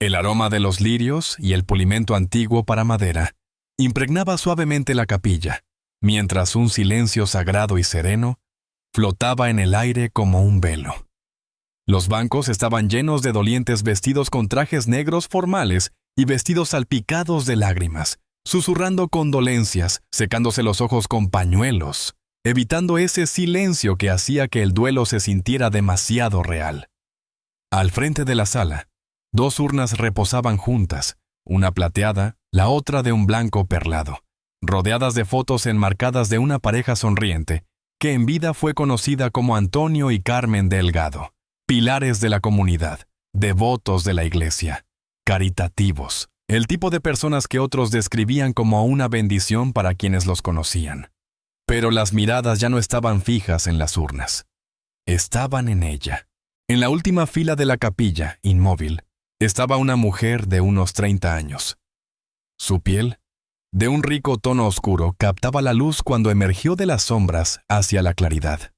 El aroma de los lirios y el pulimento antiguo para madera impregnaba suavemente la capilla, mientras un silencio sagrado y sereno flotaba en el aire como un velo. Los bancos estaban llenos de dolientes vestidos con trajes negros formales y vestidos salpicados de lágrimas, susurrando condolencias, secándose los ojos con pañuelos, evitando ese silencio que hacía que el duelo se sintiera demasiado real. Al frente de la sala, 2 urnas reposaban juntas, una plateada, la otra de un blanco perlado, rodeadas de fotos enmarcadas de una pareja sonriente, que en vida fue conocida como Antonio y Carmen Delgado, pilares de la comunidad, devotos de la iglesia, caritativos, el tipo de personas que otros describían como una bendición para quienes los conocían. Pero las miradas ya no estaban fijas en las urnas. Estaban en ella. En la última fila de la capilla, inmóvil, estaba una mujer de unos 30 años. Su piel, de un rico tono oscuro, captaba la luz cuando emergió de las sombras hacia la claridad.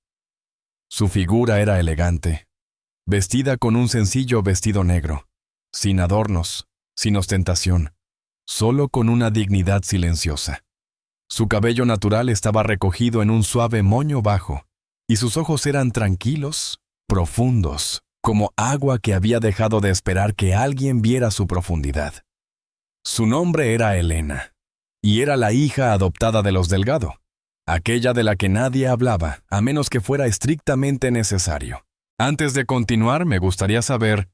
Su figura era elegante, vestida con un sencillo vestido negro, sin adornos, sin ostentación, solo con una dignidad silenciosa. Su cabello natural estaba recogido en un suave moño bajo, y sus ojos eran tranquilos, profundos, como agua que había dejado de esperar que alguien viera su profundidad. Su nombre era Elena, y era la hija adoptada de los Delgado, aquella de la que nadie hablaba, a menos que fuera estrictamente necesario. Antes de continuar, me gustaría saber,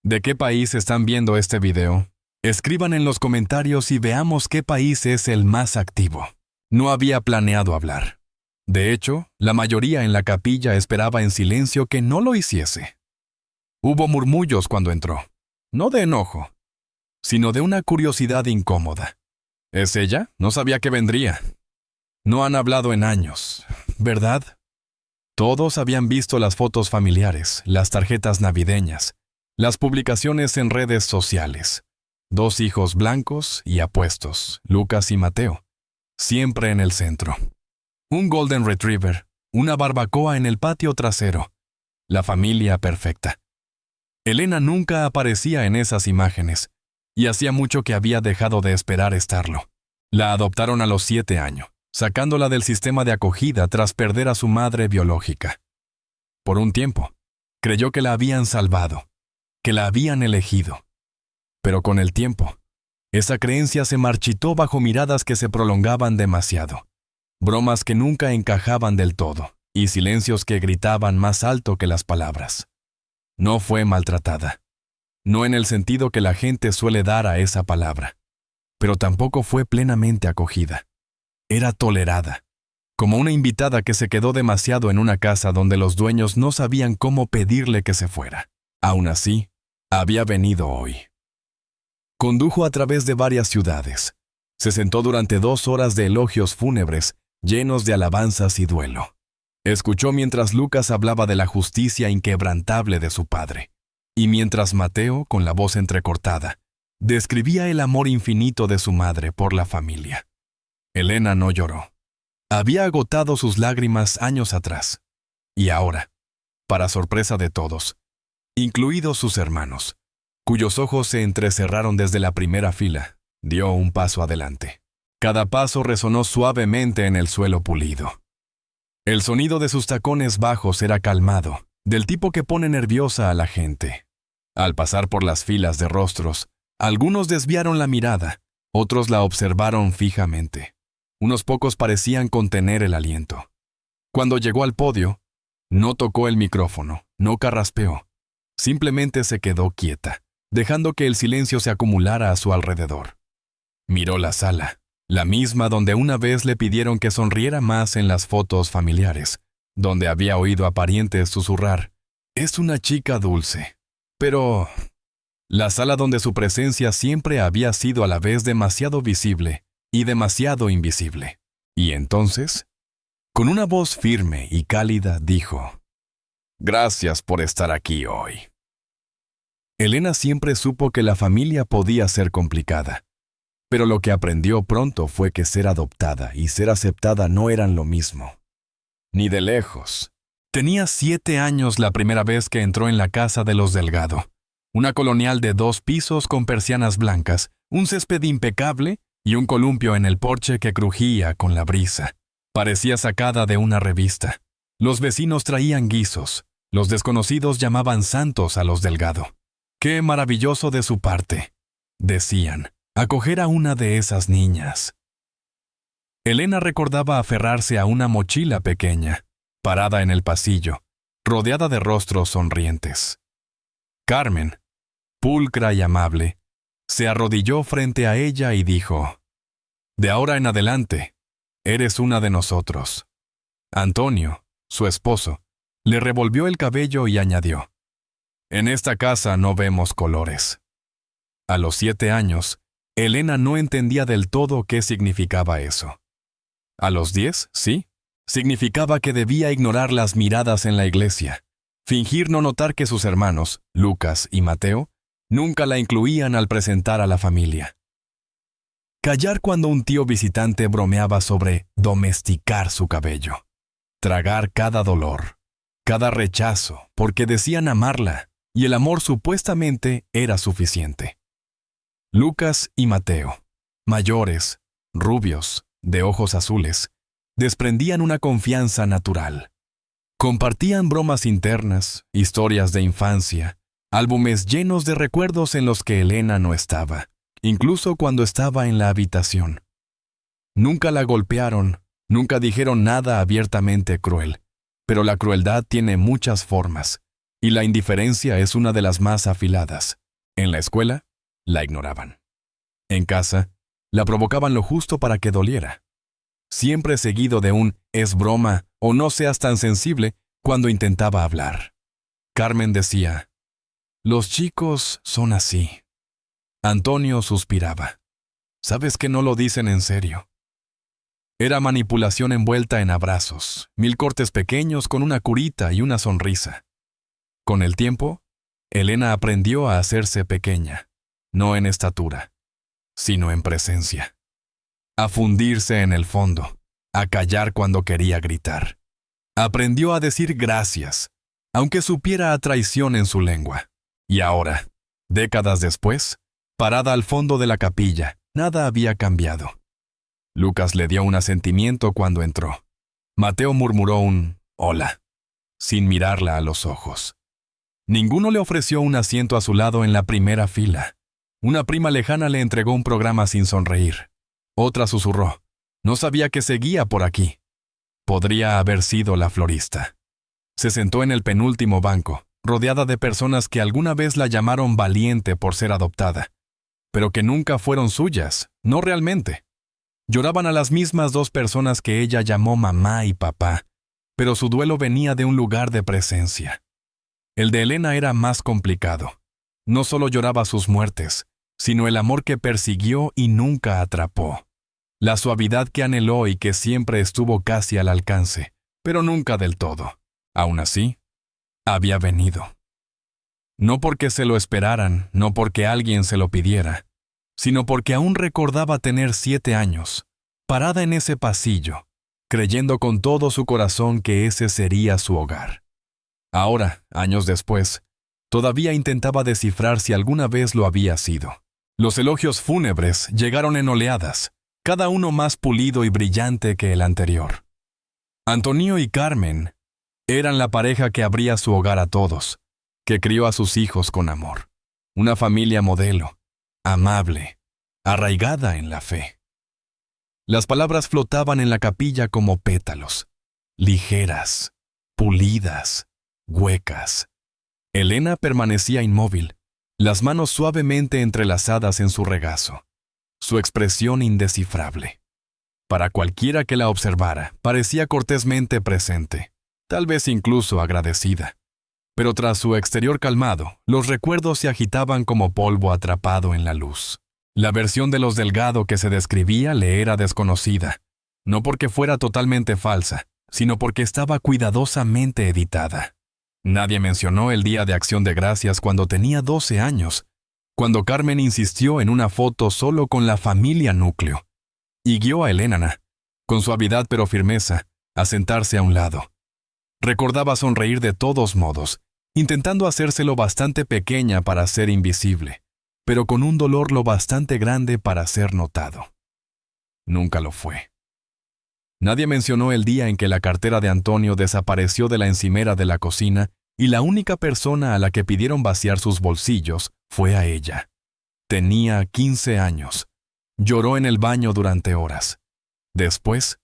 ¿de qué país están viendo este video? Escriban en los comentarios y veamos qué país es el más activo. No había planeado hablar. De hecho, la mayoría en la capilla esperaba en silencio que no lo hiciese. Hubo murmullos cuando entró, no de enojo, sino de una curiosidad incómoda. ¿Es ella? No sabía que vendría. No han hablado en años, ¿verdad? Todos habían visto las fotos familiares, las tarjetas navideñas, las publicaciones en redes sociales. 2 hijos blancos y apuestos, Lucas y Mateo, siempre en el centro. Un Golden Retriever, una barbacoa en el patio trasero. La familia perfecta. Elena nunca aparecía en esas imágenes, y hacía mucho que había dejado de esperar estarlo. La adoptaron a los 7 años, sacándola del sistema de acogida tras perder a su madre biológica. Por un tiempo, creyó que la habían salvado, que la habían elegido. Pero con el tiempo, esa creencia se marchitó bajo miradas que se prolongaban demasiado, bromas que nunca encajaban del todo, y silencios que gritaban más alto que las palabras. No fue maltratada, no en el sentido que la gente suele dar a esa palabra, pero tampoco fue plenamente acogida. Era tolerada, como una invitada que se quedó demasiado en una casa donde los dueños no sabían cómo pedirle que se fuera. Aún así, había venido hoy. Condujo a través de varias ciudades. Se sentó durante 2 horas de elogios fúnebres, llenos de alabanzas y duelo. Escuchó mientras Lucas hablaba de la justicia inquebrantable de su padre, y mientras Mateo, con la voz entrecortada, describía el amor infinito de su madre por la familia. Elena no lloró. Había agotado sus lágrimas años atrás, y ahora, para sorpresa de todos, incluidos sus hermanos, cuyos ojos se entrecerraron desde la primera fila, dio un paso adelante. Cada paso resonó suavemente en el suelo pulido. El sonido de sus tacones bajos era calmado, del tipo que pone nerviosa a la gente. Al pasar por las filas de rostros, algunos desviaron la mirada, otros la observaron fijamente. Unos pocos parecían contener el aliento. Cuando llegó al podio, no tocó el micrófono, no carraspeó. Simplemente se quedó quieta, dejando que el silencio se acumulara a su alrededor. Miró la sala, la misma donde una vez le pidieron que sonriera más en las fotos familiares, donde había oído a parientes susurrar, «Es una chica dulce». Pero la sala donde su presencia siempre había sido a la vez demasiado visible y demasiado invisible. Y entonces, con una voz firme y cálida, dijo, «Gracias por estar aquí hoy». Elena siempre supo que la familia podía ser complicada, pero lo que aprendió pronto fue que ser adoptada y ser aceptada no eran lo mismo. Ni de lejos. Tenía 7 años la primera vez que entró en la casa de los Delgado. Una colonial de 2 pisos con persianas blancas, un césped impecable y un columpio en el porche que crujía con la brisa. Parecía sacada de una revista. Los vecinos traían guisos. Los desconocidos llamaban santos a los Delgado. ¡Qué maravilloso de su parte!, decían, acoger a una de esas niñas. Elena recordaba aferrarse a una mochila pequeña, parada en el pasillo, rodeada de rostros sonrientes. Carmen, pulcra y amable, se arrodilló frente a ella y dijo: «De ahora en adelante, eres una de nosotros». Antonio, su esposo, le revolvió el cabello y añadió: «En esta casa no vemos colores». A los 7 años, Elena no entendía del todo qué significaba eso. A los 10, sí, significaba que debía ignorar las miradas en la iglesia, fingir no notar que sus hermanos, Lucas y Mateo, nunca la incluían al presentar a la familia. Callar cuando un tío visitante bromeaba sobre domesticar su cabello. Tragar cada dolor, cada rechazo, porque decían amarla, y el amor supuestamente era suficiente. Lucas y Mateo, mayores, rubios, de ojos azules, desprendían una confianza natural. Compartían bromas internas, historias de infancia, álbumes llenos de recuerdos en los que Elena no estaba, incluso cuando estaba en la habitación. Nunca la golpearon, nunca dijeron nada abiertamente cruel, pero la crueldad tiene muchas formas, y la indiferencia es una de las más afiladas. En la escuela, la ignoraban. En casa, la provocaban lo justo para que doliera. Siempre seguido de un «es broma» o «no seas tan sensible» cuando intentaba hablar. Carmen decía: «Los chicos son así». Antonio suspiraba: «Sabes que no lo dicen en serio». Era manipulación envuelta en abrazos, 1000 cortes pequeños con una curita y una sonrisa. Con el tiempo, Elena aprendió a hacerse pequeña, no en estatura, sino en presencia. A fundirse en el fondo, a callar cuando quería gritar. Aprendió a decir gracias, aunque supiera a traición en su lengua. Y ahora, décadas después, parada al fondo de la capilla, nada había cambiado. Lucas le dio un asentimiento cuando entró. Mateo murmuró un «hola», sin mirarla a los ojos. Ninguno le ofreció un asiento a su lado en la primera fila. Una prima lejana le entregó un programa sin sonreír. Otra susurró: «No sabía que seguía por aquí». Podría haber sido la florista. Se sentó en el penúltimo banco, rodeada de personas que alguna vez la llamaron valiente por ser adoptada, pero que nunca fueron suyas, no realmente. Lloraban a las mismas 2 personas que ella llamó mamá y papá, pero su duelo venía de un lugar de presencia. El de Elena era más complicado. No solo lloraba sus muertes, sino el amor que persiguió y nunca atrapó. La suavidad que anheló y que siempre estuvo casi al alcance, pero nunca del todo. Aún así, había venido. No porque se lo esperaran, no porque alguien se lo pidiera, sino porque aún recordaba tener 7 años, parada en ese pasillo, creyendo con todo su corazón que ese sería su hogar. Ahora, años después, todavía intentaba descifrar si alguna vez lo había sido. Los elogios fúnebres llegaron en oleadas, cada uno más pulido y brillante que el anterior. Antonio y Carmen eran la pareja que abría su hogar a todos, que crió a sus hijos con amor. Una familia modelo, amable, arraigada en la fe. Las palabras flotaban en la capilla como pétalos, ligeras, pulidas, huecas. Elena permanecía inmóvil, las manos suavemente entrelazadas en su regazo, su expresión indescifrable. Para cualquiera que la observara, parecía cortésmente presente, tal vez incluso agradecida. Pero tras su exterior calmado, los recuerdos se agitaban como polvo atrapado en la luz. La versión de los Delgado que se describía le era desconocida, no porque fuera totalmente falsa, sino porque estaba cuidadosamente editada. Nadie mencionó el Día de Acción de Gracias cuando tenía 12 años, cuando Carmen insistió en una foto solo con la familia núcleo, y guió a Elena, con suavidad pero firmeza, a sentarse a un lado. Recordaba sonreír de todos modos, intentando hacérselo bastante pequeña para ser invisible, pero con un dolor lo bastante grande para ser notado. Nunca lo fue. Nadie mencionó el día en que la cartera de Antonio desapareció de la encimera de la cocina y la única persona a la que pidieron vaciar sus bolsillos fue a ella. Tenía 15 años. Lloró en el baño durante horas. Después,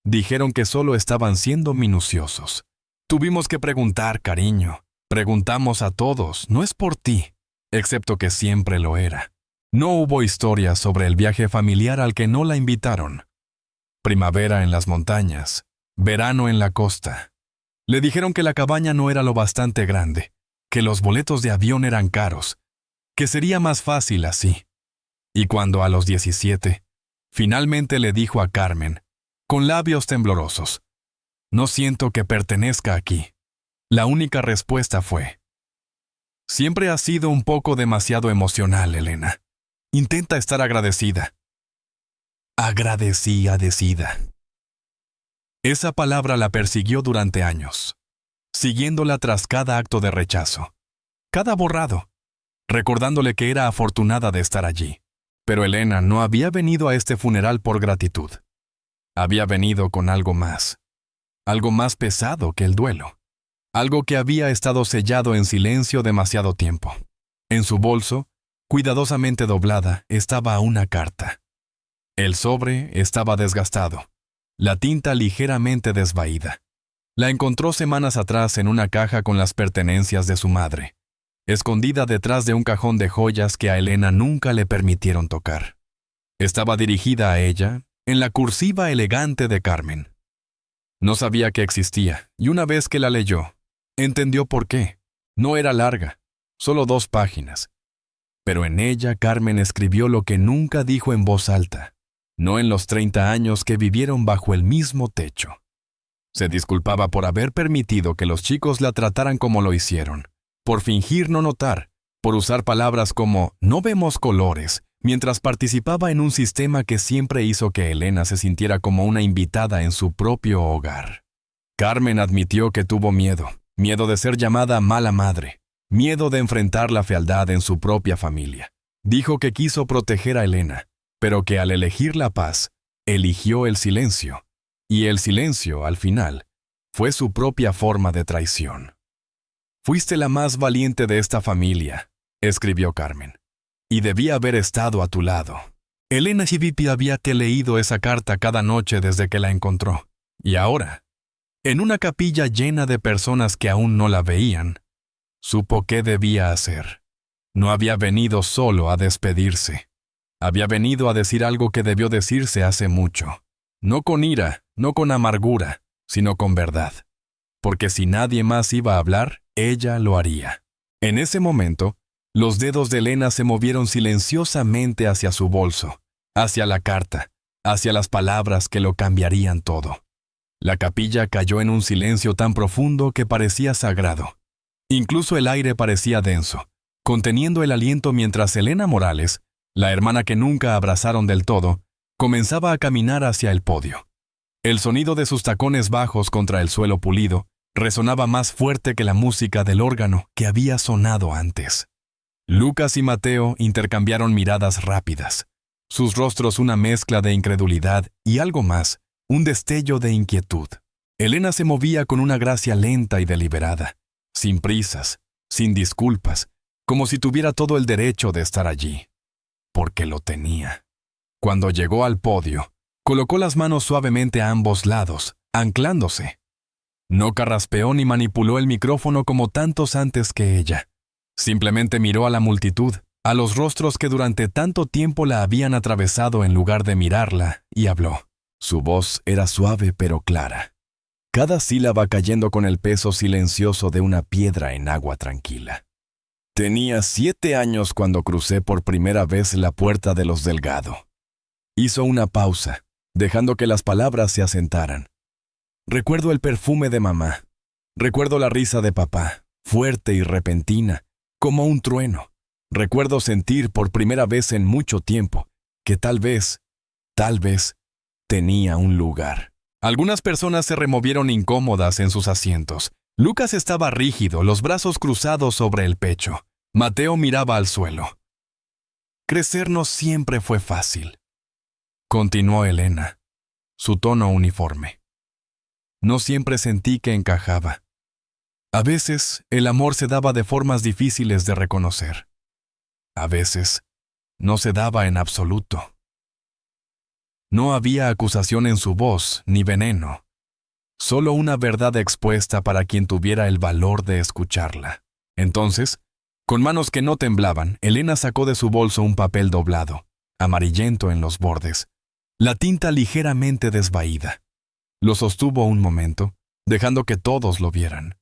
dijeron que solo estaban siendo minuciosos. Tuvimos que preguntar, cariño. Preguntamos a todos, no es por ti, excepto que siempre lo era. No hubo historias sobre el viaje familiar al que no la invitaron. Primavera en las montañas, verano en la costa. Le dijeron que la cabaña no era lo bastante grande, que los boletos de avión eran caros, que sería más fácil así. Y cuando a los 17, finalmente le dijo a Carmen, con labios temblorosos, «No siento que pertenezca aquí», la única respuesta fue, «Siempre has sido un poco demasiado emocional, Elena. Intenta estar agradecida». Agradecida. Esa palabra la persiguió durante años, siguiéndola tras cada acto de rechazo, cada borrado, recordándole que era afortunada de estar allí. Pero Elena no había venido a este funeral por gratitud. Había venido con algo más pesado que el duelo, algo que había estado sellado en silencio demasiado tiempo. En su bolso, cuidadosamente doblada, estaba una carta. El sobre estaba desgastado, la tinta ligeramente desvaída. La encontró semanas atrás en una caja con las pertenencias de su madre, escondida detrás de un cajón de joyas que a Elena nunca le permitieron tocar. Estaba dirigida a ella, en la cursiva elegante de Carmen. No sabía que existía, y una vez que la leyó, entendió por qué. No era larga, solo 2 páginas. Pero en ella Carmen escribió lo que nunca dijo en voz alta, no en los 30 años que vivieron bajo el mismo techo. Se disculpaba por haber permitido que los chicos la trataran como lo hicieron, por fingir no notar, por usar palabras como «no vemos colores», mientras participaba en un sistema que siempre hizo que Elena se sintiera como una invitada en su propio hogar. Carmen admitió que tuvo miedo de ser llamada mala madre, miedo de enfrentar la fealdad en su propia familia. Dijo que quiso proteger a Elena, pero que al elegir la paz, eligió el silencio, y el silencio, al final, fue su propia forma de traición. «Fuiste la más valiente de esta familia», escribió Carmen, «y debía haber estado a tu lado». Elena Civipi había leído esa carta cada noche desde que la encontró, y ahora, en una capilla llena de personas que aún no la veían, supo qué debía hacer. No había venido solo a despedirse. Había venido a decir algo que debió decirse hace mucho. No con ira, no con amargura, sino con verdad. Porque si nadie más iba a hablar, ella lo haría. En ese momento, los dedos de Elena se movieron silenciosamente hacia su bolso, hacia la carta, hacia las palabras que lo cambiarían todo. La capilla cayó en un silencio tan profundo que parecía sagrado. Incluso el aire parecía denso, conteniendo el aliento mientras Elena Morales, la hermana que nunca abrazaron del todo, comenzaba a caminar hacia el podio. El sonido de sus tacones bajos contra el suelo pulido resonaba más fuerte que la música del órgano que había sonado antes. Lucas y Mateo intercambiaron miradas rápidas, sus rostros una mezcla de incredulidad y algo más, un destello de inquietud. Elena se movía con una gracia lenta y deliberada, sin prisas, sin disculpas, como si tuviera todo el derecho de estar allí, porque lo tenía. Cuando llegó al podio, colocó las manos suavemente a ambos lados, anclándose. No carraspeó ni manipuló el micrófono como tantos antes que ella. Simplemente miró a la multitud, a los rostros que durante tanto tiempo la habían atravesado en lugar de mirarla, y habló. Su voz era suave pero clara, cada sílaba cayendo con el peso silencioso de una piedra en agua tranquila. Tenía 7 años cuando crucé por primera vez la puerta de los Delgado. Hizo una pausa, dejando que las palabras se asentaran. Recuerdo el perfume de mamá. Recuerdo la risa de papá, fuerte y repentina, como un trueno. Recuerdo sentir por primera vez en mucho tiempo que tal vez, tenía un lugar. Algunas personas se removieron incómodas en sus asientos, Lucas estaba rígido, los brazos cruzados sobre el pecho. Mateo miraba al suelo. Crecer no siempre fue fácil, continuó Elena, su tono uniforme. No siempre sentí que encajaba. A veces, el amor se daba de formas difíciles de reconocer. A veces, no se daba en absoluto. No había acusación en su voz, ni veneno. Solo una verdad expuesta para quien tuviera el valor de escucharla. Entonces, con manos que no temblaban, Elena sacó de su bolso un papel doblado, amarillento en los bordes, la tinta ligeramente desvaída. Lo sostuvo un momento, dejando que todos lo vieran.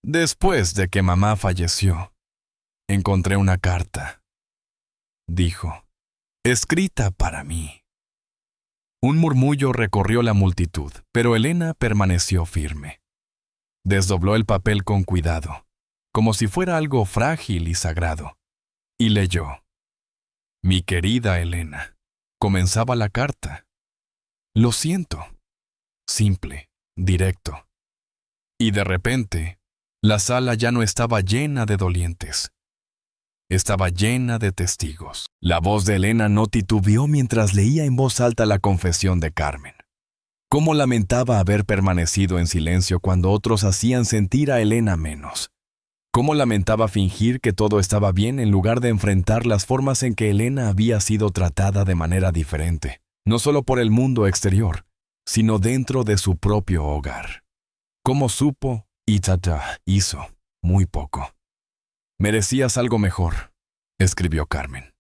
Después de que mamá falleció, encontré una carta, dijo, escrita para mí. Un murmullo recorrió la multitud, pero Elena permaneció firme. Desdobló el papel con cuidado, como si fuera algo frágil y sagrado, y leyó. Mi querida Elena, comenzaba la carta. Lo siento. Simple, directo. Y de repente, la sala ya no estaba llena de dolientes. Estaba llena de testigos. La voz de Elena no titubeó mientras leía en voz alta la confesión de Carmen. Cómo lamentaba haber permanecido en silencio cuando otros hacían sentir a Elena menos. Cómo lamentaba fingir que todo estaba bien en lugar de enfrentar las formas en que Elena había sido tratada de manera diferente, no solo por el mundo exterior, sino dentro de su propio hogar. Cómo supo y hizo muy poco. Merecías algo mejor, escribió Carmen.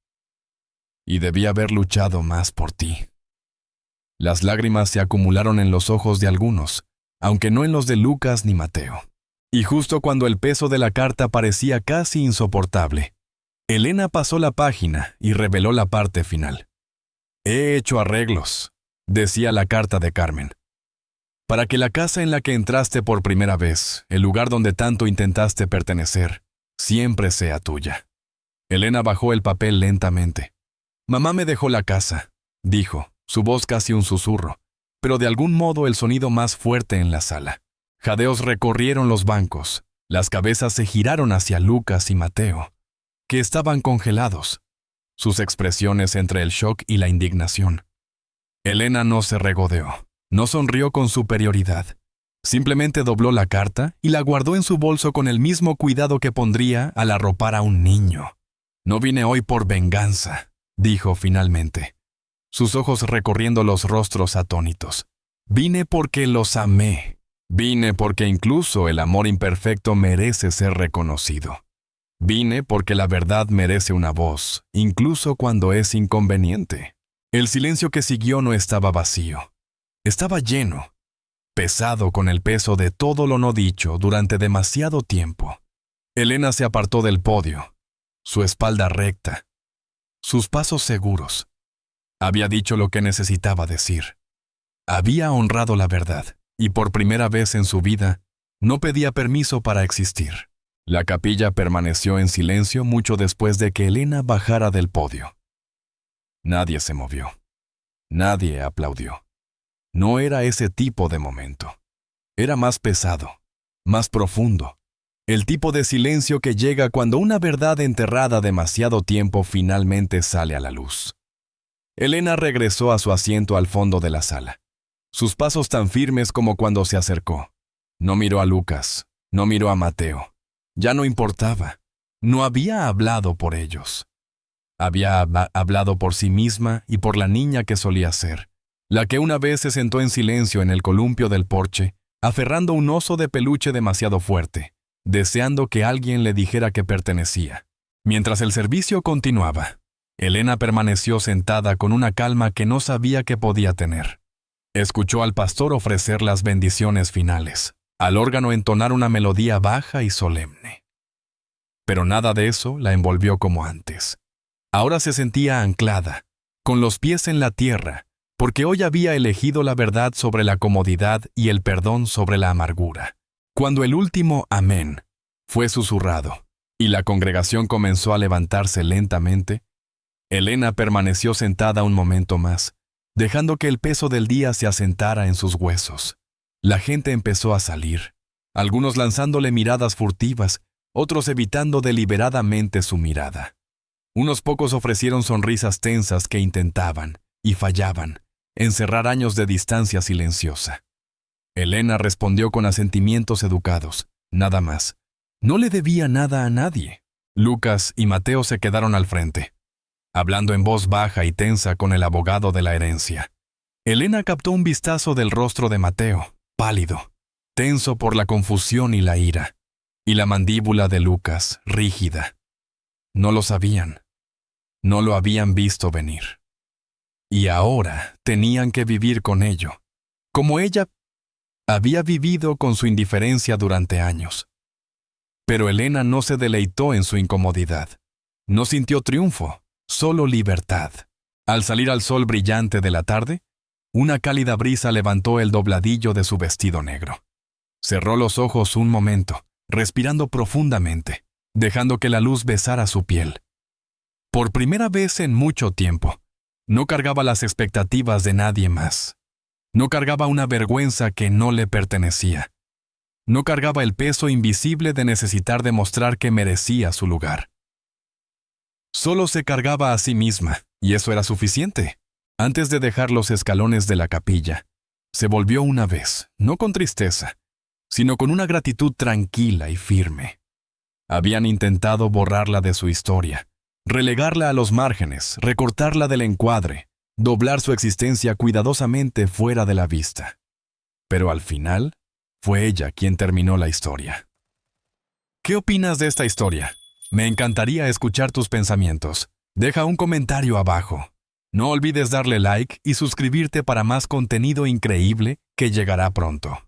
Y debía haber luchado más por ti. Las lágrimas se acumularon en los ojos de algunos, aunque no en los de Lucas ni Mateo. Y justo cuando el peso de la carta parecía casi insoportable, Elena pasó la página y reveló la parte final. He hecho arreglos, decía la carta de Carmen, para que la casa en la que entraste por primera vez, el lugar donde tanto intentaste pertenecer, siempre sea tuya. Elena bajó el papel lentamente. Mamá me dejó la casa, dijo, su voz casi un susurro, pero de algún modo el sonido más fuerte en la sala. Jadeos recorrieron los bancos, las cabezas se giraron hacia Lucas y Mateo, que estaban congelados, sus expresiones entre el shock y la indignación. Elena no se regodeó, no sonrió con superioridad. Simplemente dobló la carta y la guardó en su bolso con el mismo cuidado que pondría al arropar a un niño. No vine hoy por venganza, dijo finalmente, sus ojos recorriendo los rostros atónitos. Vine porque los amé. Vine porque incluso el amor imperfecto merece ser reconocido. Vine porque la verdad merece una voz, incluso cuando es inconveniente. El silencio que siguió no estaba vacío. Estaba lleno, pesado con el peso de todo lo no dicho durante demasiado tiempo. Elena se apartó del podio, su espalda recta, sus pasos seguros. Había dicho lo que necesitaba decir. Había honrado la verdad. Y por primera vez en su vida, no pedía permiso para existir. La capilla permaneció en silencio mucho después de que Elena bajara del podio. Nadie se movió. Nadie aplaudió. No era ese tipo de momento. Era más pesado, más profundo. El tipo de silencio que llega cuando una verdad enterrada demasiado tiempo finalmente sale a la luz. Elena regresó a su asiento al fondo de la sala. Sus pasos tan firmes como cuando se acercó. No miró a Lucas, no miró a Mateo. Ya no importaba. No había hablado por ellos. Había hablado por sí misma y por la niña que solía ser, la que una vez se sentó en silencio en el columpio del porche, aferrando un oso de peluche demasiado fuerte, deseando que alguien le dijera que pertenecía. Mientras el servicio continuaba, Elena permaneció sentada con una calma que no sabía que podía tener. Escuchó al pastor ofrecer las bendiciones finales, al órgano entonar una melodía baja y solemne. Pero nada de eso la envolvió como antes. Ahora se sentía anclada, con los pies en la tierra, porque hoy había elegido la verdad sobre la comodidad y el perdón sobre la amargura. Cuando el último amén fue susurrado y la congregación comenzó a levantarse lentamente, Elena permaneció sentada un momento más, dejando que el peso del día se asentara en sus huesos. La gente empezó a salir, algunos lanzándole miradas furtivas, otros evitando deliberadamente su mirada. Unos pocos ofrecieron sonrisas tensas que intentaban, y fallaban, encerrar años de distancia silenciosa. Elena respondió con asentimientos educados, nada más. No le debía nada a nadie. Lucas y Mateo se quedaron al frente, hablando en voz baja y tensa con el abogado de la herencia. Elena captó un vistazo del rostro de Mateo, pálido, tenso por la confusión y la ira, y la mandíbula de Lucas, rígida. No lo sabían. No lo habían visto venir. Y ahora tenían que vivir con ello, como ella había vivido con su indiferencia durante años. Pero Elena no se deleitó en su incomodidad. No sintió triunfo, solo libertad. Al salir al sol brillante de la tarde, una cálida brisa levantó el dobladillo de su vestido negro. Cerró los ojos un momento, respirando profundamente, dejando que la luz besara su piel. Por primera vez en mucho tiempo, no cargaba las expectativas de nadie más. No cargaba una vergüenza que no le pertenecía. No cargaba el peso invisible de necesitar demostrar que merecía su lugar. Solo se cargaba a sí misma, y eso era suficiente. Antes de dejar los escalones de la capilla, se volvió una vez, no con tristeza, sino con una gratitud tranquila y firme. Habían intentado borrarla de su historia, relegarla a los márgenes, recortarla del encuadre, doblar su existencia cuidadosamente fuera de la vista. Pero al final, fue ella quien terminó la historia. ¿Qué opinas de esta historia? Me encantaría escuchar tus pensamientos. Deja un comentario abajo. No olvides darle like y suscribirte para más contenido increíble que llegará pronto.